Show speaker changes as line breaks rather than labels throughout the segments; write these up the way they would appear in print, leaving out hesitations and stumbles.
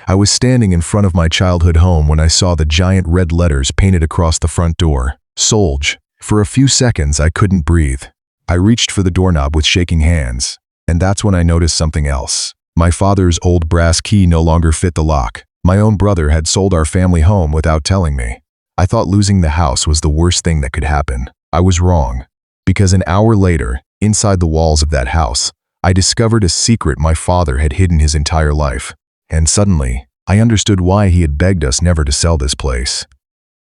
I was standing in front of my childhood home when I saw the giant red letters painted across the front door. Solj. For a few seconds, I couldn't breathe. I reached for the doorknob with shaking hands, and that's when I noticed something else. My father's old brass key no longer fit the lock. My own brother had sold our family home without telling me. I thought losing the house was the worst thing that could happen. I was wrong, because an hour later, inside the walls of that house, I discovered a secret my father had hidden his entire life. And suddenly, I understood why he had begged us never to sell this place.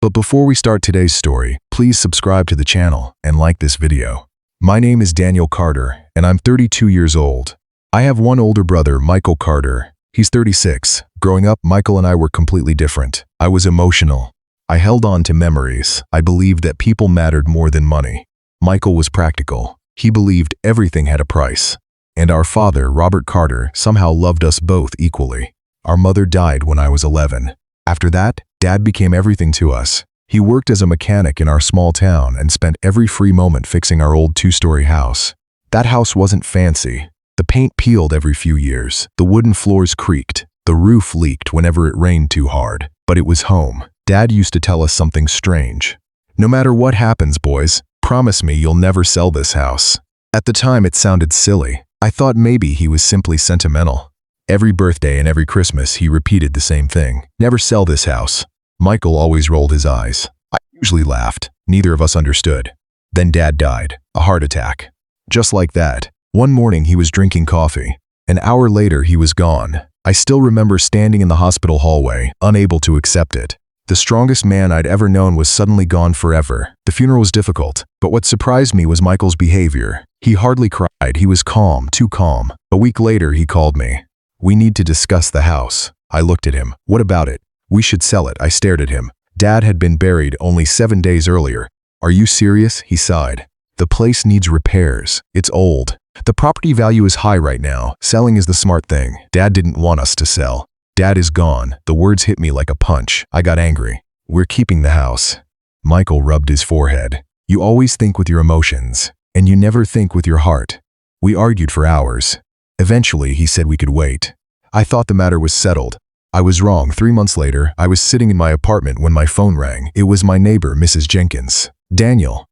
But before we start today's story, please subscribe to the channel and like this video. My name is Daniel Carter, and I'm 32 years old. I have one older brother, Michael Carter. He's 36. Growing up, Michael and I were completely different. I was emotional. I held on to memories. I believed that people mattered more than money. Michael was practical. He believed everything had a price. And our father, Robert Carter, somehow loved us both equally. Our mother died when I was 11. After that, Dad became everything to us. He worked as a mechanic in our small town and spent every free moment fixing our old two-story house. That house wasn't fancy. The paint peeled every few years. The wooden floors creaked. The roof leaked whenever it rained too hard. But it was home. Dad used to tell us something strange. No matter what happens, boys, promise me you'll never sell this house. At the time, it sounded silly. I thought maybe he was simply sentimental. Every birthday and every Christmas, he repeated the same thing. Never sell this house. Michael always rolled his eyes. I usually laughed. Neither of us understood. Then Dad died. A heart attack. Just like that. One morning he was drinking coffee. An hour later he was gone. I still remember standing in the hospital hallway, unable to accept it. The strongest man I'd ever known was suddenly gone forever. The funeral was difficult, but what surprised me was Michael's behavior. He hardly cried. He was calm, too calm. A week later he called me. We need to discuss the house. I looked at him. What about it? We should sell it. I stared at him. Dad had been buried only 7 days earlier. Are you serious? He sighed. The place needs repairs. It's old. The property value is high right now. Selling is the smart thing. Dad didn't want us to sell. Dad is gone. The words hit me like a punch. I got angry. We're keeping the house. Michael rubbed his forehead. You always think with your emotions, and you never think with your heart. We argued for hours. Eventually, he said we could wait. I thought the matter was settled. I was wrong. 3 months later, I was sitting in my apartment when my phone rang. It was my neighbor, Mrs. Jenkins. Daniel,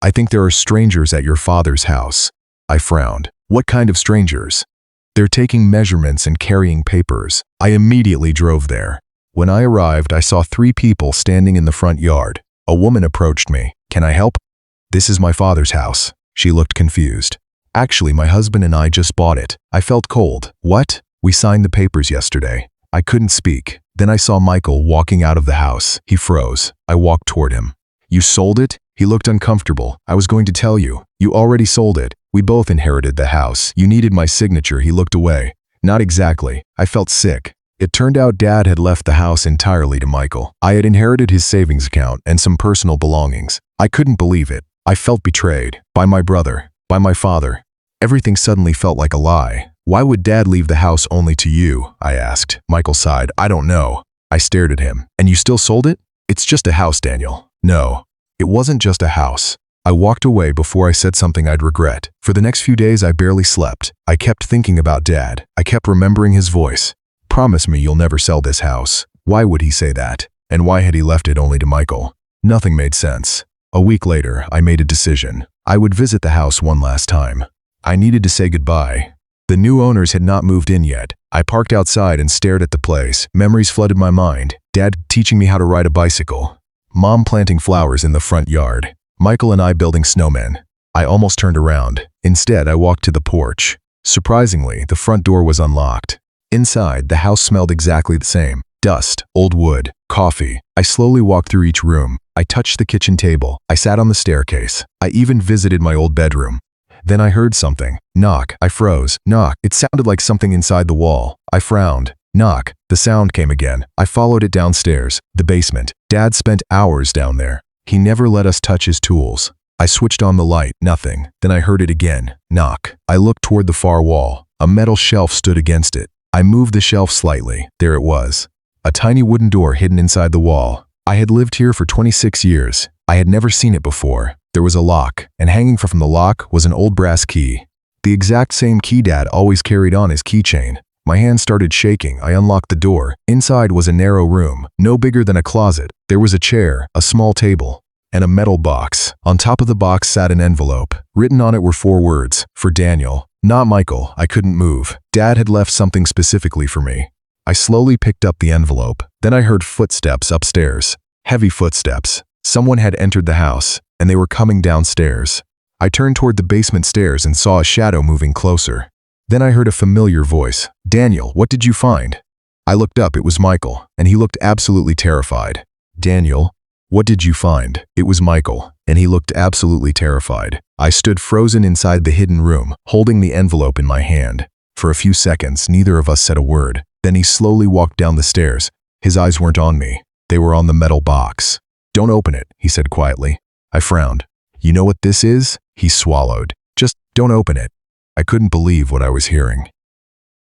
I think there are strangers at your father's house. I frowned. What kind of strangers? They're taking measurements and carrying papers. I immediately drove there. When I arrived, I saw 3 people standing in the front yard. A woman approached me. Can I help? This is my father's house. She looked confused. Actually, my husband and I just bought it. I felt cold. What? We signed the papers yesterday. I couldn't speak. Then I saw Michael walking out of the house. He froze. I walked toward him. You sold it? He looked uncomfortable. I was going to tell you. You already sold it. We both inherited the house. You needed my signature. He looked away. Not exactly. I felt sick. It turned out Dad had left the house entirely to Michael. I had inherited his savings account and some personal belongings. I couldn't believe it. I felt betrayed. By my brother. By my father. Everything suddenly felt like a lie. Why would Dad leave the house only to you? I asked. Michael sighed. I don't know. I stared at him. And you still sold it? It's just a house, Daniel. No. It wasn't just a house. I walked away before I said something I'd regret. For the next few days, I barely slept. I kept thinking about Dad. I kept remembering his voice. Promise me you'll never sell this house. Why would he say that? And why had he left it only to Michael? Nothing made sense. A week later, I made a decision. I would visit the house one last time. I needed to say goodbye. The new owners had not moved in yet. I parked outside and stared at the place. Memories flooded my mind. Dad teaching me how to ride a bicycle. Mom planting flowers in the front yard. Michael and I building snowmen. I almost turned around. Instead, I walked to the porch. Surprisingly, the front door was unlocked. Inside, the house smelled exactly the same. Dust, old wood, coffee. I slowly walked through each room. I touched the kitchen table. I sat on the staircase. I even visited my old bedroom. Then I heard something. Knock. I froze. Knock. It sounded like something inside the wall. I frowned. Knock. The sound came again. I followed it downstairs. The basement. Dad spent hours down there. He never let us touch his tools. I switched on the light. Nothing. Then I heard it again. Knock. I looked toward the far wall. A metal shelf stood against it. I moved the shelf slightly. There it was. A tiny wooden door hidden inside the wall. I had lived here for 26 years. I had never seen it before. There was a lock, and hanging from the lock was an old brass key. The exact same key Dad always carried on his keychain. My hand started shaking. I unlocked the door. Inside was a narrow room, no bigger than a closet. There was a chair, a small table, and a metal box. On top of the box sat an envelope. Written on it were 4 words, "For Daniel." Not Michael. I couldn't move. Dad had left something specifically for me. I slowly picked up the envelope. Then I heard footsteps upstairs. Heavy footsteps. Someone had entered the house, and they were coming downstairs. I turned toward the basement stairs and saw a shadow moving closer. Then I heard a familiar voice. "Daniel, what did you find?" I looked up. It was Michael, and he looked absolutely terrified. "Daniel, what did you find?" It was Michael, and he looked absolutely terrified. I stood frozen inside the hidden room, holding the envelope in my hand. For a few seconds, neither of us said a word. Then he slowly walked down the stairs. His eyes weren't on me. They were on the metal box. "Don't open it," he said quietly. I frowned. "You know what this is?" He swallowed. "Just don't open it." I couldn't believe what I was hearing.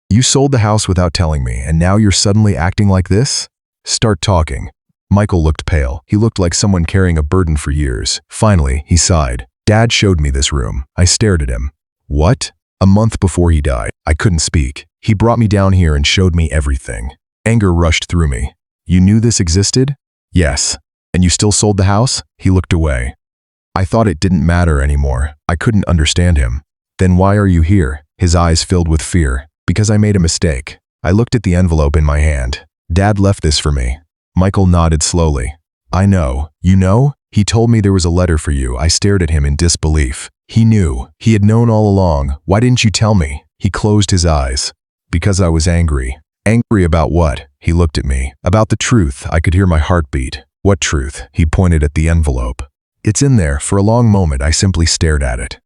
"You sold the house without telling me, and now you're suddenly acting like this?" "Start talking." Michael looked pale. He looked like someone carrying a burden for years. Finally, he sighed. "Dad showed me this room." I stared at him. "What?" "A month before he died." I couldn't speak. "He brought me down here and showed me everything." Anger rushed through me. "You knew this existed?" "Yes." "And you still sold the house?" He looked away. I thought it didn't matter anymore. I couldn't understand him. "Then why are you here?" His eyes filled with fear. "Because I made a mistake." I looked at the envelope in my hand. "Dad left this for me." Michael nodded slowly. "I know." "You know?" "He told me there was a letter for you." I stared at him in disbelief. He knew. He had known all along. "Why didn't you tell me?" He closed his eyes. "Because I was angry." "Angry about what?" He looked at me. "About the truth." I could hear my heartbeat. "What truth?" He pointed at the envelope. "It's in there." For a long moment, I simply stared at it.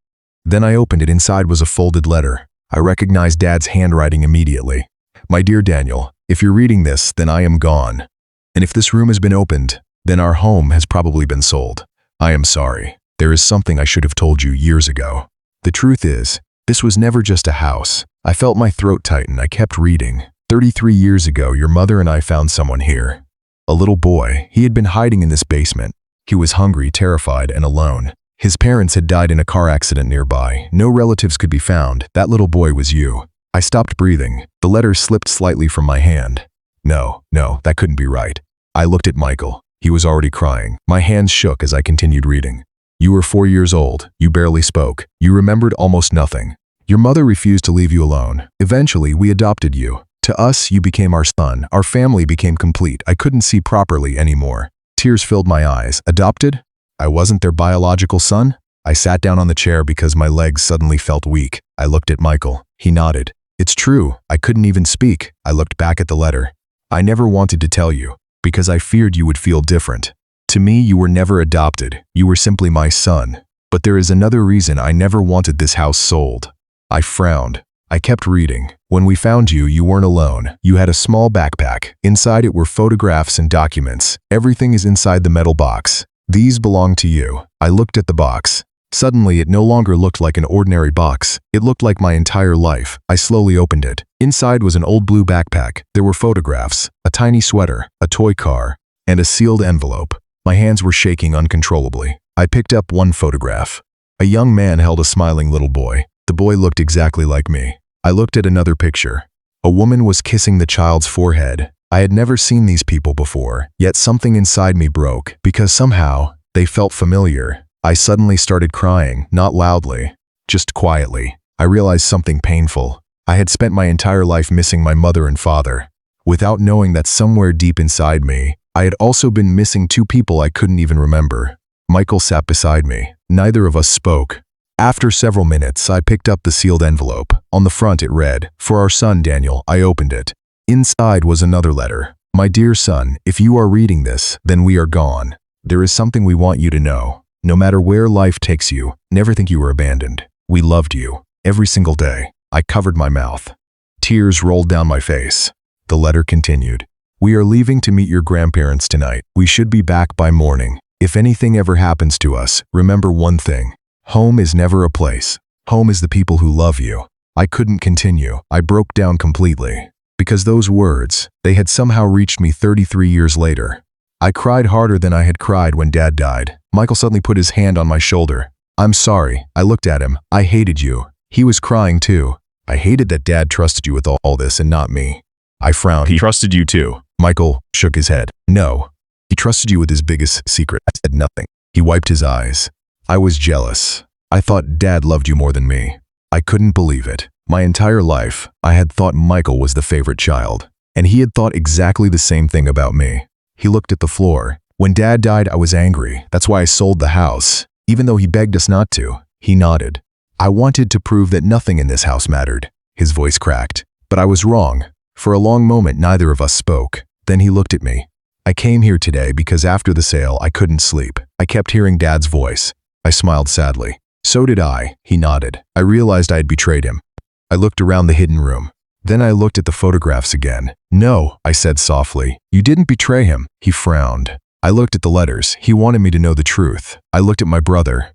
Then I opened it. Inside was a folded letter. I recognized Dad's handwriting immediately. "My dear Daniel, if you're reading this, then I am gone. And if this room has been opened, then our home has probably been sold. I am sorry. There is something I should have told you years ago. The truth is, this was never just a house." I felt my throat tighten. I kept reading. 33 years ago, your mother and I found someone here. A little boy. He had been hiding in this basement. He was hungry, terrified, and alone. His parents had died in a car accident nearby. No relatives could be found. That little boy was you. I stopped breathing. The letter slipped slightly from my hand. No, that couldn't be right. I looked at Michael. He was already crying. My hands shook as I continued reading. "You were 4 years old. You barely spoke. You remembered almost nothing. Your mother refused to leave you alone. Eventually, we adopted you. To us, you became our son. Our family became complete. I couldn't see properly anymore." Tears filled my eyes. "Adopted? I wasn't their biological son?" I sat down on the chair because my legs suddenly felt weak. I looked at Michael. He nodded. "It's true. I couldn't even speak." I looked back at the letter. "I never wanted to tell you, because I feared you would feel different. To me, you were never adopted. You were simply my son. But there is another reason I never wanted this house sold." I frowned. I kept reading. "When we found you, you weren't alone. You had a small backpack. Inside it were photographs and documents. Everything is inside the metal box. These belong to you." I looked at the box. Suddenly, it no longer looked like an ordinary box. It looked like my entire life. I slowly opened it. Inside was an old blue backpack. There were photographs, a tiny sweater, a toy car, and a sealed envelope. My hands were shaking uncontrollably. I picked up one photograph. A young man held a smiling little boy. The boy looked exactly like me. I looked at another picture. A woman was kissing the child's forehead. I had never seen these people before, yet something inside me broke, because somehow they felt familiar. I suddenly started crying, not loudly, just quietly. I realized something painful. I had spent my entire life missing my mother and father, without knowing that somewhere deep inside me, I had also been missing 2 people I couldn't even remember. Michael sat beside me. Neither of us spoke. After several minutes, I picked up the sealed envelope. On the front it read, "For our son Daniel." I opened it. Inside was another letter. "My dear son, if you are reading this, then we are gone. There is something we want you to know. No matter where life takes you, never think you were abandoned. We loved you. Every single day." I covered my mouth. Tears rolled down my face. The letter continued. "We are leaving to meet your grandparents tonight. We should be back by morning. If anything ever happens to us, remember one thing. Home is never a place. Home is the people who love you." I couldn't continue. I broke down completely. Because those words, they had somehow reached me 33 years later. I cried harder than I had cried when Dad died. Michael suddenly put his hand on my shoulder. "I'm sorry." I looked at him. "I hated you." He was crying too. I hated that Dad trusted you with all this and not me. I frowned.
He trusted you too.
Michael shook his head. No. He trusted you with his biggest secret. I said nothing. He wiped his eyes. I was jealous. I thought Dad loved you more than me. I couldn't believe it. My entire life, I had thought Michael was the favorite child, and he had thought exactly the same thing about me. He looked at the floor. When Dad died, I was angry. That's why I sold the house. Even though he begged us not to, he nodded. I wanted to prove that nothing in this house mattered. His voice cracked. But I was wrong. For a long moment, neither of us spoke. Then he looked at me. I came here today because after the sale, I couldn't sleep. I kept hearing Dad's voice. I smiled sadly. So did I, he nodded. I realized I had betrayed him. I looked around the hidden room. Then I looked at the photographs again. No, I said softly. You didn't betray him. He frowned. I looked at the letters. He wanted me to know the truth. I looked at my brother.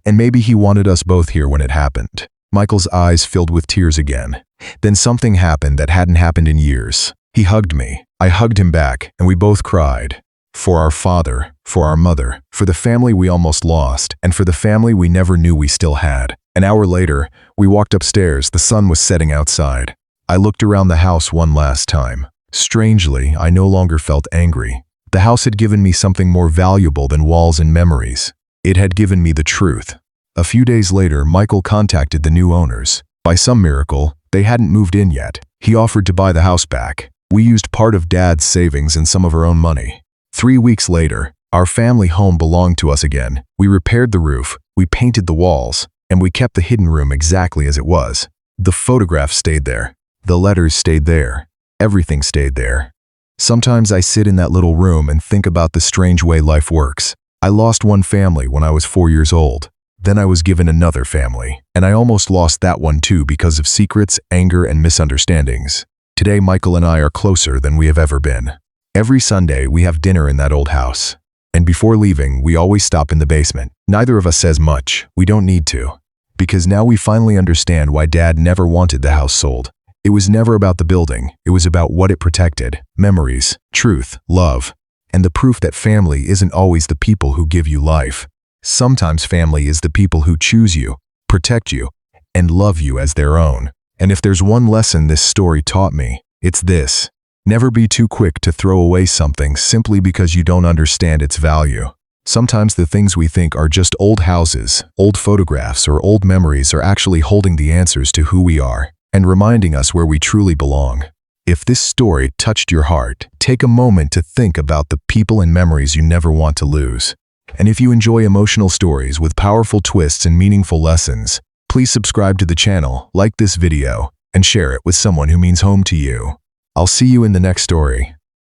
And maybe he wanted us both here when it happened. Michael's eyes filled with tears again. Then something happened that hadn't happened in years. He hugged me. I hugged him back, and we both cried. For our father, for our mother, for the family we almost lost, and for the family we never knew we still had. An hour later, we walked upstairs. The sun was setting outside. I looked around the house one last time. Strangely, I no longer felt angry. The house had given me something more valuable than walls and memories. It had given me the truth. A few days later, Michael contacted the new owners. By some miracle, they hadn't moved in yet. He offered to buy the house back. We used part of Dad's savings and some of our own money. 3 weeks later, our family home belonged to us again. We repaired the roof, we painted the walls, and we kept the hidden room exactly as it was. The photographs stayed there. The letters stayed there. Everything stayed there. Sometimes I sit in that little room and think about the strange way life works. I lost one family when I was 4 years old. Then I was given another family, and I almost lost that one too because of secrets, anger, and misunderstandings. Today, Michael and I are closer than we have ever been. Every Sunday, we have dinner in that old house. And before leaving, we always stop in the basement. Neither of us says much. We don't need to. Because now we finally understand why Dad never wanted the house sold. It was never about the building. It was about what it protected. Memories, truth, love, and the proof that family isn't always the people who give you life. Sometimes family is the people who choose you, protect you, and love you as their own. And if there's one lesson this story taught me, it's this. Never be too quick to throw away something simply because you don't understand its value. Sometimes the things we think are just old houses, old photographs, or old memories are actually holding the answers to who we are and reminding us where we truly belong. If this story touched your heart, take a moment to think about the people and memories you never want to lose. And if you enjoy emotional stories with powerful twists and meaningful lessons, please subscribe to the channel, like this video, and share it with someone who means home to you. I'll see you in the next story.